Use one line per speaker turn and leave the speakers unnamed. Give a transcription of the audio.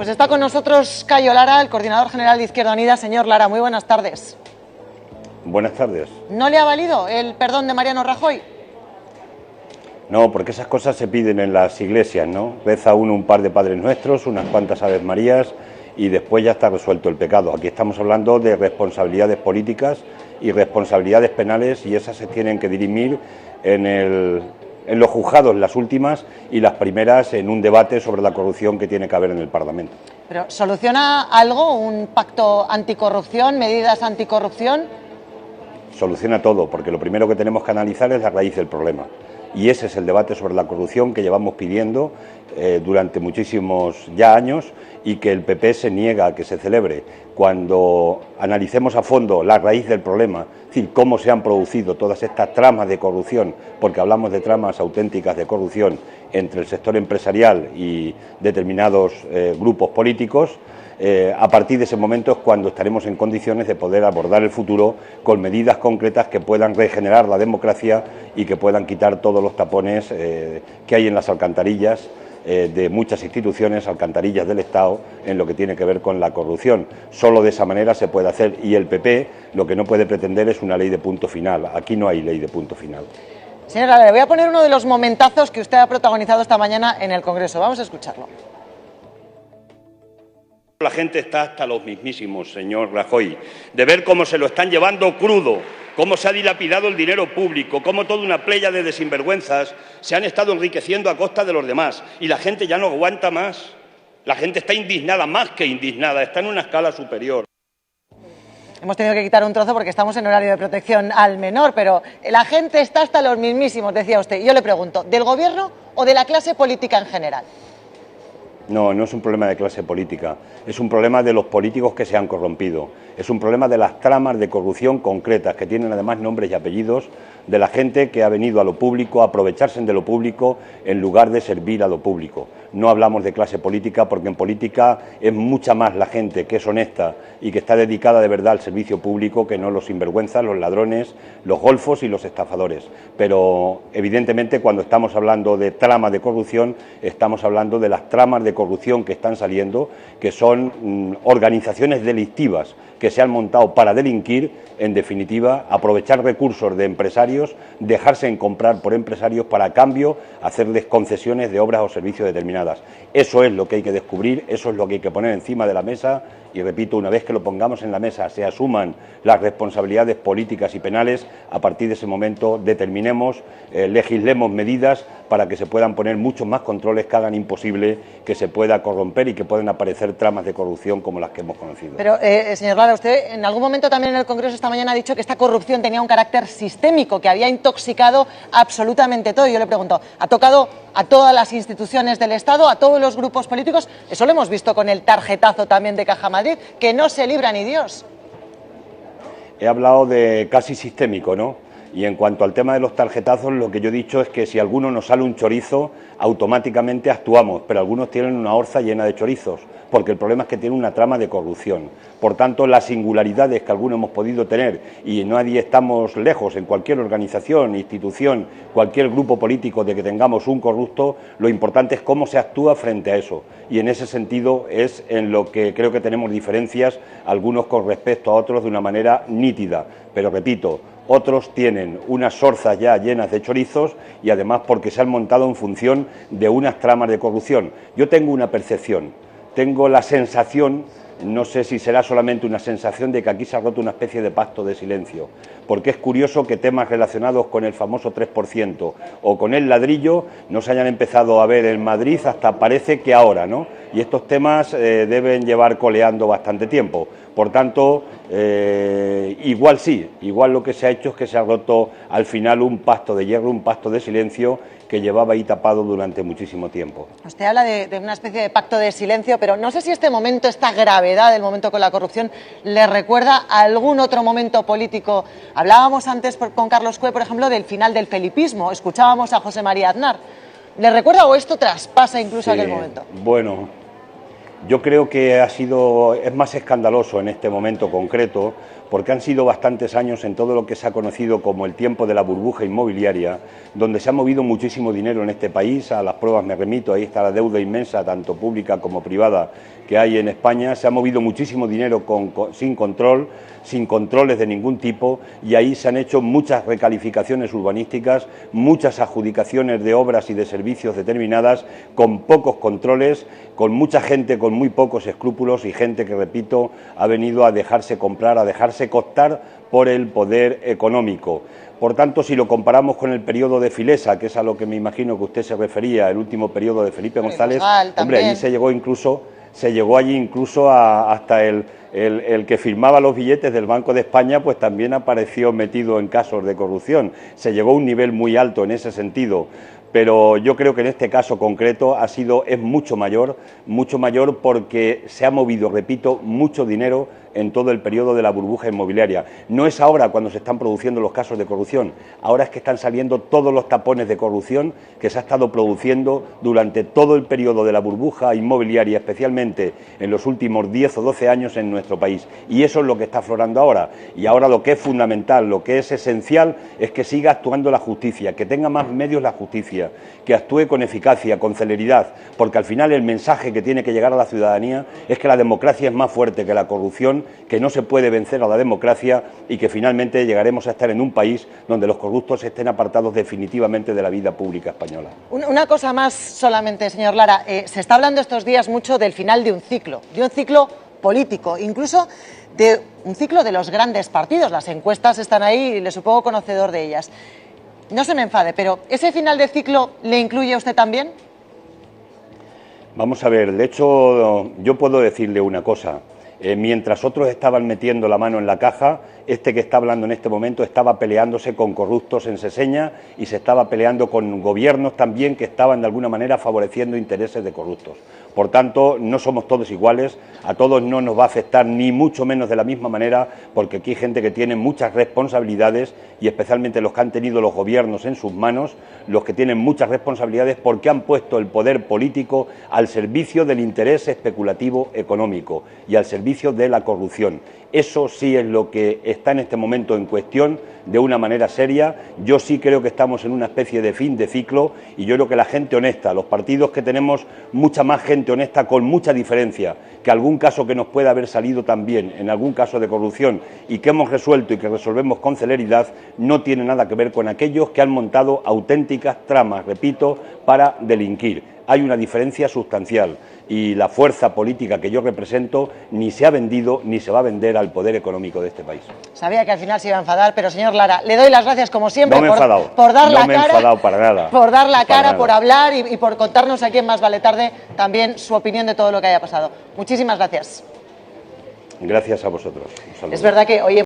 Pues está con nosotros Cayo Lara, el coordinador general de Izquierda Unida. Señor Lara, muy buenas tardes.
Buenas tardes.
¿No le ha valido el perdón de Mariano Rajoy?
No, porque esas cosas se piden en las iglesias, ¿no? Reza uno un par de Padres Nuestros, unas cuantas Aves Marías y después ya está resuelto el pecado. Aquí estamos hablando de responsabilidades políticas y responsabilidades penales y esas se tienen que dirimir en los juzgados, las últimas y las primeras en un debate sobre la corrupción que tiene que haber en el Parlamento.
¿Pero soluciona algo, un pacto anticorrupción, medidas anticorrupción?
Soluciona todo, porque lo primero que tenemos que analizar es la raíz del problema. Y ese es el debate sobre la corrupción que llevamos pidiendo durante muchísimos ya años y que el PP se niega a que se celebre. Cuando analicemos a fondo la raíz del problema, es decir, cómo se han producido todas estas tramas de corrupción, porque hablamos de tramas auténticas de corrupción entre el sector empresarial y determinados grupos políticos, a partir de ese momento es cuando estaremos en condiciones de poder abordar el futuro con medidas concretas que puedan regenerar la democracia y que puedan quitar todos los tapones que hay en las alcantarillas de muchas instituciones, alcantarillas del Estado, en lo que tiene que ver con la corrupción. Solo de esa manera se puede hacer y el PP lo que no puede pretender es una ley de punto final. Aquí no hay ley de punto final.
Señora, le voy a poner uno de los momentazos que usted ha protagonizado esta mañana en el Congreso. Vamos a escucharlo.
La gente está hasta los mismísimos, señor Rajoy, de ver cómo se lo están llevando crudo, cómo se ha dilapidado el dinero público, cómo toda una playa de sinvergüenzas se han estado enriqueciendo a costa de los demás y la gente ya no aguanta más. La gente está indignada, más que indignada, está en una escala superior.
Hemos tenido que quitar un trozo porque estamos en horario de protección al menor, pero la gente está hasta los mismísimos, decía usted. Y yo le pregunto, ¿del gobierno o de la clase política en general?
No, no es un problema de clase política, es un problema de los políticos que se han corrompido, es un problema de las tramas de corrupción concretas que tienen además nombres y apellidos de la gente que ha venido a lo público a aprovecharse de lo público en lugar de servir a lo público. No hablamos de clase política porque en política es mucha más la gente que es honesta y que está dedicada de verdad al servicio público que no los sinvergüenzas, los ladrones, los golfos y los estafadores. Pero evidentemente cuando estamos hablando de corrupción estamos hablando de las tramas de corrupción que están saliendo, que son organizaciones delictivas que se han montado para delinquir, en definitiva, aprovechar recursos de empresarios, dejarse en comprar por empresarios para, a cambio, hacerles concesiones de obras o servicios determinadas. Eso es lo que hay que descubrir, eso es lo que hay que poner encima de la mesa y, repito, una vez que lo pongamos en la mesa, se asuman las responsabilidades políticas y penales, a partir de ese momento determinemos, legislemos medidas para que se puedan poner muchos más controles que hagan imposible que se pueda corromper y que puedan aparecer tramas de corrupción como las que hemos conocido.
Pero, señor Lara, usted en algún momento también en el Congreso esta mañana ha dicho que esta corrupción tenía un carácter sistémico, que había intoxicado absolutamente todo. Y yo le pregunto, ¿ha tocado a todas las instituciones del Estado, a todos los grupos políticos? Eso lo hemos visto con el tarjetazo también de Caja Madrid, que no se libra ni Dios.
He hablado de casi sistémico, ¿no? Y en cuanto al tema de los tarjetazos, lo que yo he dicho es que si a alguno nos sale un chorizo, automáticamente actuamos, pero algunos tienen una orza llena de chorizos, porque el problema es que tienen una trama de corrupción. Por tanto, las singularidades que algunos hemos podido tener, y nadie estamos lejos en cualquier organización, institución, cualquier grupo político de que tengamos un corrupto, lo importante es cómo se actúa frente a eso. Y en ese sentido es en lo que creo que tenemos diferencias, algunos con respecto a otros de una manera nítida. Pero repito, otros tienen unas orzas ya llenas de chorizos y además porque se han montado en función de unas tramas de corrupción. Yo tengo una percepción, tengo la sensación, no sé si será solamente una sensación de que aquí se ha roto una especie de pacto de silencio, porque es curioso que temas relacionados con el famoso 3% o con el ladrillo no se hayan empezado a ver en Madrid hasta parece que ahora, ¿no? Y estos temas deben llevar coleando bastante tiempo. Por tanto, igual sí, igual lo que se ha hecho es que se ha roto al final un pacto de hierro, un pacto de silencio que llevaba ahí tapado durante muchísimo tiempo.
Usted habla de una especie de pacto de silencio, pero no sé si este momento, esta gravedad del momento con la corrupción, le recuerda a algún otro momento político. Hablábamos antes con Carlos Cue, por ejemplo, del final del felipismo, escuchábamos a José María Aznar. ¿Le recuerda o esto traspasa incluso aquel momento?
Bueno, yo creo que es más escandaloso en este momento concreto porque han sido bastantes años en todo lo que se ha conocido como el tiempo de la burbuja inmobiliaria, donde se ha movido muchísimo dinero en este país. A las pruebas me remito, ahí está la deuda inmensa, tanto pública como privada, que hay en España. Se ha movido muchísimo dinero sin control, sin controles de ningún tipo, y ahí se han hecho muchas recalificaciones urbanísticas, muchas adjudicaciones de obras y de servicios determinadas, con pocos controles, con mucha gente con muy pocos escrúpulos y gente que, repito, ha venido a dejarse comprar, a dejarse cooptar por el poder económico. Por tanto, si lo comparamos con el periodo de Filesa, que es a lo que me imagino que usted se refería, el último periodo de Felipe González, hombre, allí se llegó allí incluso hasta el que firmaba los billetes del Banco de España, pues también apareció metido en casos de corrupción. Se llegó a un nivel muy alto en ese sentido, pero yo creo que en este caso concreto es mucho mayor porque se ha movido, repito, mucho dinero en todo el periodo de la burbuja inmobiliaria. No es ahora cuando se están produciendo los casos de corrupción, ahora es que están saliendo todos los tapones de corrupción que se ha estado produciendo durante todo el periodo de la burbuja inmobiliaria, especialmente en los últimos 10 o 12 años en nuestro país. Y eso es lo que está aflorando ahora. Y ahora lo que es fundamental, lo que es esencial, es que siga actuando la justicia, que tenga más medios la justicia, que actúe con eficacia, con celeridad, porque al final el mensaje que tiene que llegar a la ciudadanía es que la democracia es más fuerte que la corrupción, que no se puede vencer a la democracia y que finalmente llegaremos a estar en un país donde los corruptos estén apartados definitivamente de la vida pública española.
Una cosa más solamente, señor Lara. Se está hablando estos días mucho del final de un ciclo político, incluso de un ciclo de los grandes partidos. Las encuestas están ahí y le supongo conocedor de ellas. No se me enfade, pero ¿ese final de ciclo le incluye a usted también?
Vamos a ver, de hecho, yo puedo decirle una cosa. Mientras otros estaban metiendo la mano en la caja, este que está hablando en este momento estaba peleándose con corruptos en Seseña y se estaba peleando con gobiernos también que estaban de alguna manera favoreciendo intereses de corruptos. Por tanto, no somos todos iguales, a todos no nos va a afectar ni mucho menos de la misma manera, porque aquí hay gente que tiene muchas responsabilidades y especialmente los que han tenido los gobiernos en sus manos, los que tienen muchas responsabilidades porque han puesto el poder político al servicio del interés especulativo económico y al servicio de la corrupción. Eso sí es lo que está en este momento en cuestión de una manera seria. Yo sí creo que estamos en una especie de fin de ciclo y yo creo que la gente honesta, los partidos que tenemos mucha más gente honesta con mucha diferencia que algún caso que nos pueda haber salido también en algún caso de corrupción y que hemos resuelto y que resolvemos con celeridad, no tiene nada que ver con aquellos que han montado auténticas tramas, repito, para delinquir. Hay una diferencia sustancial y la fuerza política que yo represento ni se ha vendido ni se va a vender al poder económico de este país.
Sabía que al final se iba a enfadar, pero señor Lara, le doy las gracias como siempre
por dar la cara,
no me he enfadado para nada, por dar la cara, por hablar y por contarnos aquí en Más Vale Tarde también su opinión de todo lo que haya pasado. Muchísimas gracias.
Gracias a vosotros.
Es verdad que hoy